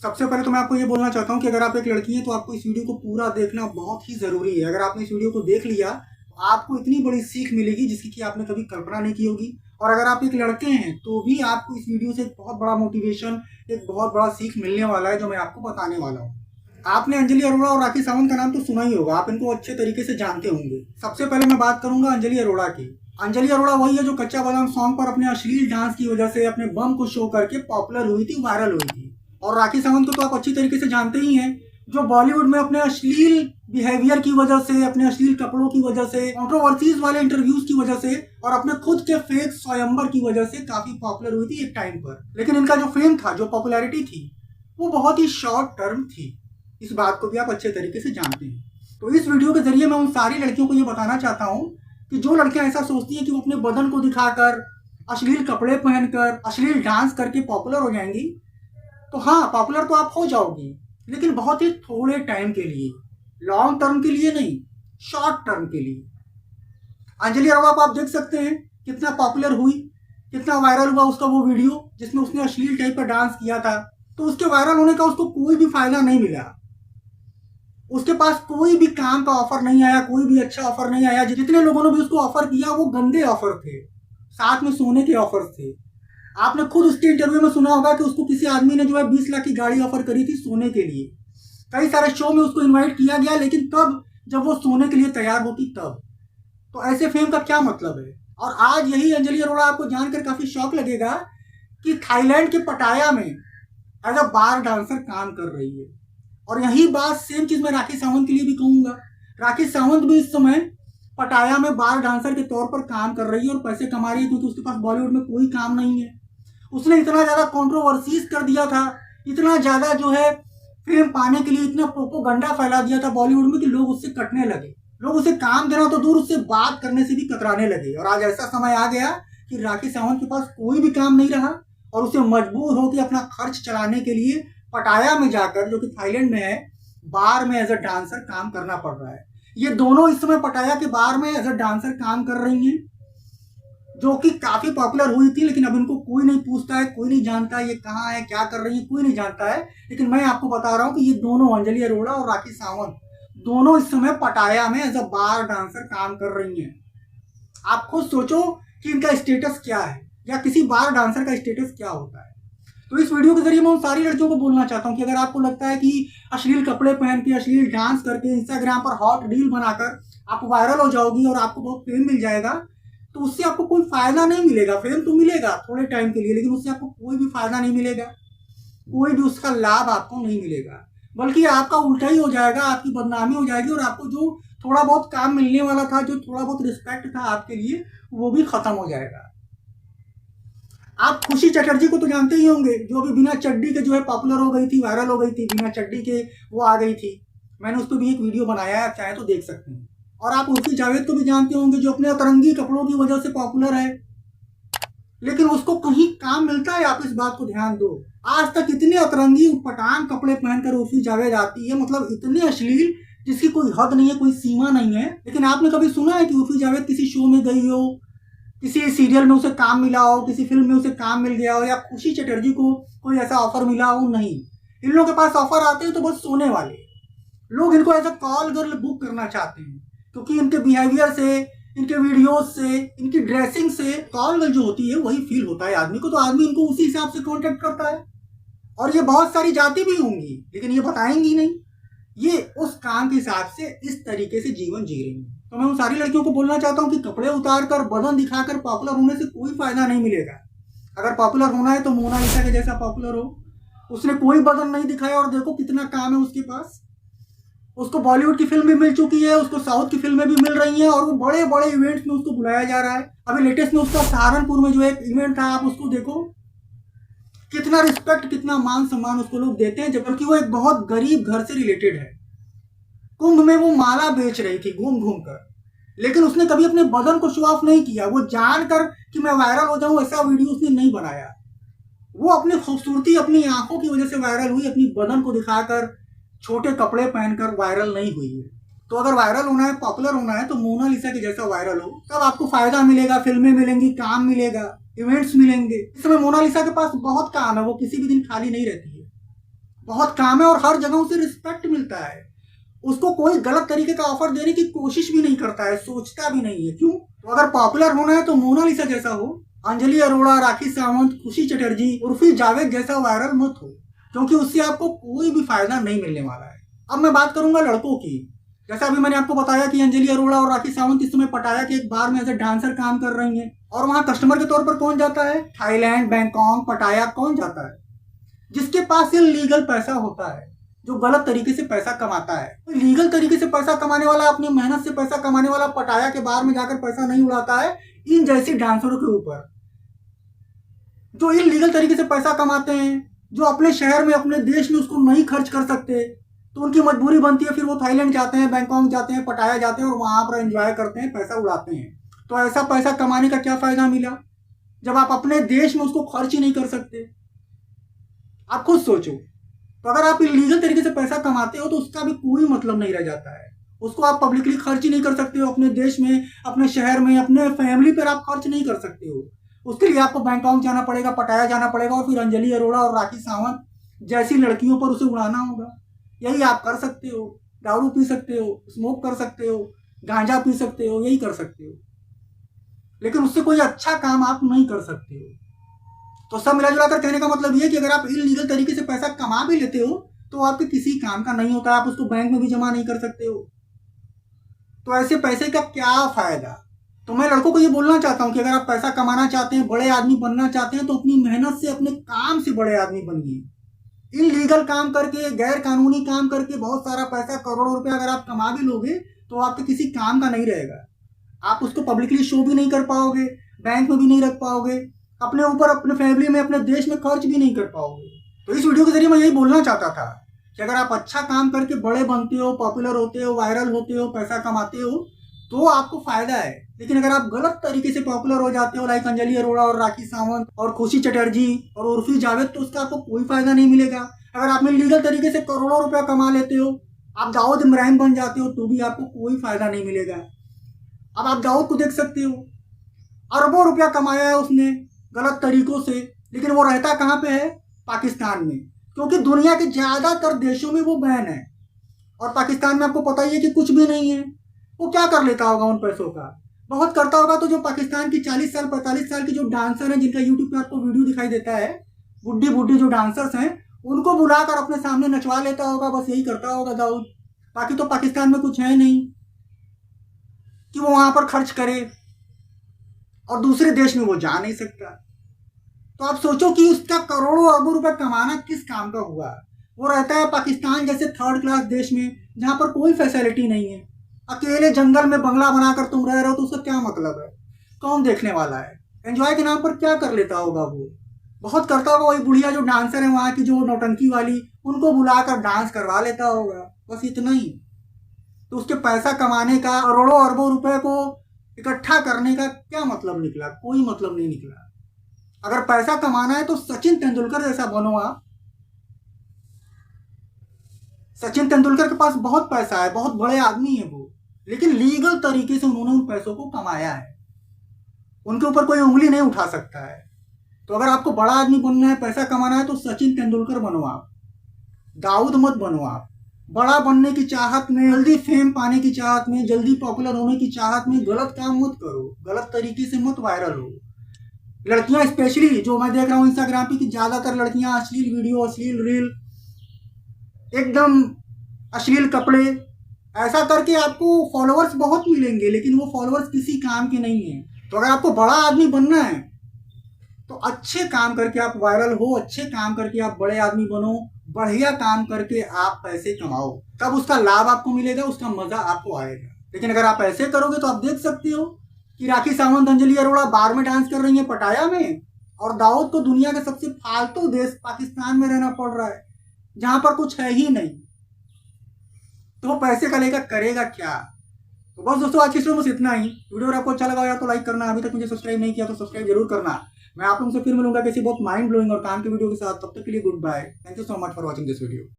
सबसे पहले तो मैं आपको ये बोलना चाहता हूँ कि अगर आप एक लड़की हैं तो आपको इस वीडियो को पूरा देखना बहुत ही ज़रूरी है। अगर आपने इस वीडियो को देख लिया तो आपको इतनी बड़ी सीख मिलेगी जिसकी कि आपने कभी कल्पना नहीं की होगी। और अगर आप एक लड़के हैं तो भी आपको इस वीडियो से एक बहुत बड़ा मोटिवेशन, एक बहुत बड़ा सीख मिलने वाला है जो मैं आपको बताने वाला हूँ। आपने अंजलि अरोड़ा और राखी सावंत का नाम तो सुना ही होगा, आप इनको अच्छे तरीके से जानते होंगे। सबसे पहले मैं बात करूंगा अंजलि अरोड़ा की। अंजलि अरोड़ा वही है जो कच्चा बादाम सॉन्ग पर अपने अश्लील डांस की वजह से अपने बम को शो करके पॉपुलर हुई थी, वायरल हुई थी। और राखी सावंत को तो आप अच्छी तरीके से जानते ही हैं, जो बॉलीवुड में अपने अश्लील बिहेवियर की वजह से, अपने अश्लील कपड़ों की वजह से, कंट्रोवर्सीज वाले इंटरव्यूज की वजह से और अपने खुद के फेक स्वयंवर की वजह से काफी पॉपुलर हुई थी एक टाइम पर। लेकिन इनका जो फेम था, जो पॉपुलैरिटी थी, वो बहुत ही शॉर्ट टर्म थी। इस बात को भी आप अच्छे तरीके से जानते हैं। तो इस वीडियो के जरिए मैं उन सारी लड़कियों को ये बताना चाहता हूँ कि जो लड़कियां ऐसा सोचती हैं कि वो अपने बदन को दिखाकर, अश्लील कपड़े पहनकर, अश्लील डांस करके पॉपुलर हो जाएंगी, तो हाँ, पॉपुलर तो आप हो जाओगी, लेकिन बहुत ही थोड़े टाइम के लिए, लॉन्ग टर्म के लिए नहीं, शॉर्ट टर्म के लिए। अंजलि अरोड़ा को आप देख सकते हैं कितना पॉपुलर हुई, कितना वायरल हुआ उसका वो वीडियो जिसमें उसने अश्लील टाइप का डांस किया था। तो उसके वायरल होने का उसको कोई भी फायदा नहीं मिला। उसके पास कोई भी काम का ऑफर नहीं आया, कोई भी अच्छा ऑफर नहीं आया। जितने लोगों ने भी उसको ऑफर किया वो गंदे ऑफर थे, साथ में सोने के ऑफर थे। आपने खुद उसके इंटरव्यू में सुना होगा कि उसको किसी आदमी ने जो है 20 लाख की गाड़ी ऑफर करी थी सोने के लिए। कई सारे शो में उसको इनवाइट किया गया, लेकिन तब जब वो सोने के लिए तैयार होती तब। तो ऐसे फेम का क्या मतलब है। और आज यही अंजलि अरोड़ा आपको जानकर काफी शौक लगेगा कि थाईलैंड के पटाया में एज अ बार डांसर काम कर रही है। और यही बात सेम चीज मैं राखी सावंत के लिए भी कहूंगा। राखी सावंत भी इस समय पटाया में बार डांसर के तौर पर काम कर रही है और पैसे कमा रही है, क्योंकि उसके पास बॉलीवुड में कोई काम नहीं है। उसने इतना ज्यादा कंट्रोवर्सीज कर दिया था, इतना ज्यादा जो है फेम पाने के लिए इतना प्रोपोगंडा फैला दिया था बॉलीवुड में कि लोग उससे कटने लगे। लोग उसे काम देना तो दूर, उससे बात करने से भी कतराने लगे। और आज ऐसा समय आ गया कि राखी सावंत के पास कोई भी काम नहीं रहा और उसे मजबूर होकर अपना खर्च चलाने के लिए पटाया में जाकर, जो कि थाईलैंड में है, बार में एज अ डांसर काम करना पड़ रहा है। ये दोनों इस समय पटाया के बार में एज अ डांसर काम कर रही हैं, जो कि काफी पॉपुलर हुई थी। लेकिन अब इनको कोई नहीं पूछता है, कोई नहीं जानता है ये कहाँ है, क्या कर रही है, कोई नहीं जानता है। लेकिन मैं आपको बता रहा हूँ कि ये दोनों, अंजलि अरोड़ा और राखी सावंत, दोनों इस समय पटाया में एज अ बार डांसर काम कर रही हैं। आप खुद सोचो कि इनका स्टेटस क्या है, या किसी बार डांसर का स्टेटस क्या होता है। तो इस वीडियो के जरिए मैं उन सारी लड़कियों को बोलना चाहता हूँ कि अगर आपको लगता है कि अश्लील कपड़े पहन के, अश्लील डांस करके, इंस्टाग्राम पर हॉट रील बनाकर आप वायरल हो जाओगी और आपको बहुत फेम मिल जाएगा, तो उससे आपको कोई फायदा नहीं मिलेगा। फेम तो मिलेगा थोड़े टाइम के लिए, लेकिन उससे आपको कोई भी फायदा नहीं मिलेगा, कोई भी उसका लाभ आपको नहीं मिलेगा। बल्कि आपका उल्टा ही हो जाएगा, आपकी बदनामी हो जाएगी और आपको जो थोड़ा बहुत काम मिलने वाला था, जो थोड़ा बहुत रिस्पेक्ट था आपके लिए, वो भी खत्म हो जाएगा। आप खुशी चटर्जी को तो जानते ही होंगे, जो अभी बिना चड्डी के जो है पॉपुलर हो गई थी, वायरल हो गई थी, बिना चड्डी के वो आ गई थी। मैंने उस पर भी एक वीडियो बनाया है, आप चाहे तो देख सकते हैं। और आप उर्फी जावेद को भी जानते होंगे, जो अपने अतरंगी कपड़ों की वजह से पॉपुलर है, लेकिन उसको कहीं काम मिलता है। आप इस बात को ध्यान दो, आज तक इतने अतरंगी पठान कपड़े पहनकर उर्फी जावेद आती है, मतलब इतने अश्लील जिसकी कोई हद नहीं है, कोई सीमा नहीं है। लेकिन आपने कभी सुना है कि उर्फी जावेद किसी शो में गई हो, किसी सीरियल में उसे काम मिला हो, किसी फिल्म में उसे काम मिल गया हो, या खुशी चटर्जी को कोई ऐसा ऑफर मिला हो? नहीं। इन लोगों के पास ऑफर आते हैं तो बस सोने वाले लोग इनको as a call girl book करना चाहते हैं, क्योंकि इनके बिहेवियर से, इनके वीडियोस से, इनकी ड्रेसिंग से कॉल गर्ल जो होती है वही फील होता है आदमी को, तो आदमी इनको उसी हिसाब से कॉन्टेक्ट करता है। और ये बहुत सारी जाति भी होंगी, लेकिन ये बताएंगी नहीं, ये उस काम के हिसाब से इस तरीके से जीवन जी रही है। तो मैं उन सारी लड़कियों को बोलना चाहता हूँ कि कपड़े उतार कर, बदन दिखाकर पॉपुलर होने से कोई फायदा नहीं मिलेगा। अगर पॉपुलर होना है तो मोनालिसा के जैसा पॉपुलर हो। उसने कोई बदन नहीं दिखाया और देखो कितना काम है उसके पास। उसको बॉलीवुड की फिल्म भी मिल चुकी है, उसको साउथ की फिल्में भी मिल रही हैं, और वो बड़े बड़े इवेंट्स में उसको बुलाया जा रहा है। अभी लेटेस्ट में उसका सहारनपुर में जो एक इवेंट था, आप उसको देखो, कितना रिस्पेक्ट, कितना मान सम्मान उसको लोग देते हैं, जबकि वो एक बहुत गरीब घर से रिलेटेड है। कुंभ में वो माला बेच रही थी घूम घूम कर, लेकिन उसने कभी अपने बदन को शो ऑफ नहीं किया। वो जानकर कि मैं वायरल हो जाऊं ऐसा वीडियो उसने नहीं बनाया। वो अपनी खूबसूरती, अपनी आंखों की वजह से वायरल हुई, अपनी बदन को दिखाकर, छोटे कपड़े पहनकर वायरल नहीं हुई है। तो अगर वायरल होना है, पॉपुलर होना है, तो मोनालिसा के जैसा वायरल हो, तब आपको फायदा मिलेगा, फिल्में मिलेंगी, काम मिलेगा, इवेंट्स मिलेंगे। इस समय मोनालिसा के पास बहुत काम है, वो किसी भी दिन खाली नहीं रहती है। बहुत काम है और हर जगह उसे रिस्पेक्ट मिलता है। उसको कोई गलत तरीके का ऑफर देने की कोशिश भी नहीं करता है, सोचता भी नहीं है। क्यों? तो अगर पॉपुलर होना है तो मोनालिसा जैसा हो, अंजलि अरोड़ा, राखी सावंत, खुशी चटर्जी, उर्फी जावेद जैसा वायरल मत हो, क्योंकि उससे आपको कोई भी फायदा नहीं मिलने वाला है। अब मैं बात करूंगा लड़कों की। जैसा अभी मैंने आपको बताया कि अंजलि अरोड़ा और राखी सावंत इस समय पटाया के एक बार में एज ए डांसर काम कर रही हैं, और वहां कस्टमर के तौर पर कौन जाता है? थाईलैंड, बैंकॉक, पटाया कौन जाता है? जिसके पास इलीगल पैसा होता है, जो गलत तरीके से पैसा कमाता है। तो लीगल तरीके से पैसा कमाने वाला, अपनी मेहनत से पैसा कमाने वाला पटाया के बार में जाकर पैसा नहीं उड़ाता है इन जैसी डांसरों के ऊपर, जो इलीगल तरीके से पैसा कमाते हैं, जो अपने शहर में, अपने देश में उसको नहीं खर्च कर सकते, तो उनकी मजबूरी बनती है, फिर वो थाईलैंड जाते हैं, बैंकॉक जाते हैं, पटाया जाते हैं और वहां पर एंजॉय करते हैं, पैसा उड़ाते हैं। तो ऐसा पैसा कमाने का क्या फायदा मिला जब आप अपने देश में उसको खर्च ही नहीं कर सकते? आप खुद सोचो। तो अगर आप इलीगल तरीके से पैसा कमाते हो तो उसका भी कोई मतलब नहीं रह जाता है। उसको आप पब्लिकली खर्च ही नहीं कर सकते हो, अपने देश में, अपने शहर में, अपने फैमिली पर आप खर्च नहीं कर सकते हो। उसके लिए आपको बैंकॉक जाना पड़ेगा, पटाया जाना पड़ेगा और फिर अंजलि अरोड़ा और राखी सावंत जैसी लड़कियों पर उसे उड़ाना होगा। यही आप कर सकते हो। दारू पी सकते हो, स्मोक कर सकते हो, गांजा पी सकते हो, यही कर सकते हो, लेकिन उससे कोई अच्छा काम आप नहीं कर सकते हो। तो सब मिला जुला कर कहने का मतलब ये है कि अगर आप इलीगल तरीके से पैसा कमा भी लेते हो तो आपके किसी काम का नहीं होता, आप उसको बैंक में भी जमा नहीं कर सकते हो। तो ऐसे पैसे का क्या फायदा? तो मैं लड़कों को ये बोलना चाहता हूँ कि अगर आप पैसा कमाना चाहते हैं, बड़े आदमी बनना चाहते हैं, तो अपनी मेहनत से, अपने काम से बड़े आदमी बनिए। इलीगल काम करके, गैर कानूनी काम करके बहुत सारा पैसा, करोड़ों रुपया अगर आप कमा भी लोगे तो आपके किसी काम का नहीं रहेगा। आप उसको पब्लिकली शो भी नहीं कर पाओगे, बैंक में भी नहीं रख पाओगे, अपने ऊपर, अपने फैमिली में, अपने देश में खर्च भी नहीं कर पाओगे। तो इस वीडियो के जरिए मैं यही बोलना चाहता था कि अगर आप अच्छा काम करके बड़े बनते हो, पॉपुलर होते हो, वायरल होते हो, पैसा कमाते हो, तो आपको फायदा है। लेकिन अगर आप गलत तरीके से पॉपुलर हो जाते हो, लाइक अंजलि अरोड़ा और राखी सावंत और खुशी चटर्जी और उर्फी जावेद, तो उसका आपको कोई फायदा नहीं मिलेगा। अगर आप लीगल तरीके से करोड़ों रुपया कमा लेते हो, आप दाऊद इब्राहिम बन जाते हो, तो भी आपको कोई फायदा नहीं मिलेगा। अब आप दाऊद को देख सकते हो, अरबों रुपया कमाया है उसने गलत तरीकों से, लेकिन वो रहता कहाँ पे है? पाकिस्तान में, क्योंकि दुनिया के ज्यादातर देशों में वो बैन है और पाकिस्तान में आपको पता ही है कि कुछ भी नहीं है। वो क्या कर लेता होगा उन पैसों का? बहुत करता होगा तो जो पाकिस्तान की 40 साल 45 साल की जो डांसर हैं, जिनका यूट्यूब पे आपको वीडियो दिखाई देता है, बुढ़ी बुढ़ी जो डांसर्स हैं, उनको बुलाकर अपने सामने नचवा लेता होगा। बस यही करता होगा दाऊद। बाकी तो पाकिस्तान में कुछ है नहीं कि वो वहां पर खर्च करे, और दूसरे देश में वो जा नहीं सकता। तो आप सोचो कि उसका करोड़ों अरबों रुपए कमाना किस काम का हुआ? वो रहता है पाकिस्तान जैसे थर्ड क्लास देश में, जहां पर कोई फैसिलिटी नहीं है। अकेले जंगल में बंगला बनाकर तुम रह रहे हो, तो उसका क्या मतलब है? कौन देखने वाला है? एंजॉय के नाम पर क्या कर लेता होगा वो? बहुत करता होगा। वही बुढ़िया जो डांसर है वहां की, जो नौटंकी वाली, उनको बुलाकर डांस करवा लेता होगा, बस इतना ही। तो उसके पैसा कमाने का, करोड़ों अरबों रुपए को इकट्ठा करने का क्या मतलब निकला? कोई मतलब नहीं निकला। अगर पैसा कमाना है तो सचिन तेंदुलकर जैसा बनो आप। सचिन तेंदुलकर के पास बहुत पैसा है, बहुत बड़े आदमी है वो, लेकिन लीगल तरीके से उन्होंने उन पैसों को कमाया है। उनके ऊपर कोई उंगली नहीं उठा सकता है। तो अगर आपको बड़ा आदमी बनना है, पैसा कमाना है, तो सचिन तेंदुलकर बनो आप, दाऊद मत बनो आप। बड़ा बनने की चाहत में, जल्दी फेम पाने की चाहत में, जल्दी पॉपुलर होने की चाहत में गलत काम मत करो, गलत तरीके से मत वायरल हो। लड़कियां स्पेशली, जो मैं देख रहा हूँ इंस्टाग्राम पे, कि ज्यादातर लड़कियां अश्लील वीडियो, अश्लील रील, एकदम अश्लील कपड़े, ऐसा करके आपको फॉलोअर्स बहुत मिलेंगे, लेकिन वो फॉलोअर्स किसी काम के नहीं है। तो अगर आपको बड़ा आदमी बनना है तो अच्छे काम करके आप वायरल हो, अच्छे काम करके आप बड़े आदमी बनो, बढ़िया काम करके आप पैसे कमाओ, तब उसका लाभ आपको मिलेगा, उसका मजा आपको आएगा। लेकिन अगर आप ऐसे करोगे तो आप देख सकते हो कि राखी सावंत, अंजलि अरोड़ा बार में डांस कर रही है पटाया में, और दाऊद को दुनिया के सबसे फालतू देश पाकिस्तान में रहना पड़ रहा है, जहां पर कुछ है ही नहीं। तो वो पैसे का लेकर करेगा क्या? तो बस दोस्तों, आज की वीडियो में इतना ही। वीडियो अगर आपको अच्छा लगा यार तो लाइक करना, अभी तक मुझे सब्सक्राइब नहीं किया तो सब्सक्राइब जरूर करना। मैं आप लोगों से फिर मिलूंगा किसी बहुत माइंड ब्लोइंग और काम की वीडियो के साथ। तब तक के लिए good bye. Thank you so much for watching this video.